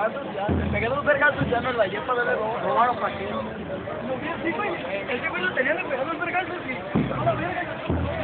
vergazos ya. Me pegué dos vergazos ya me rayé para darle robar a Paquero. Sí, güey. Ese güey lo tenían de pegar los vergazos y... ¡a la verga!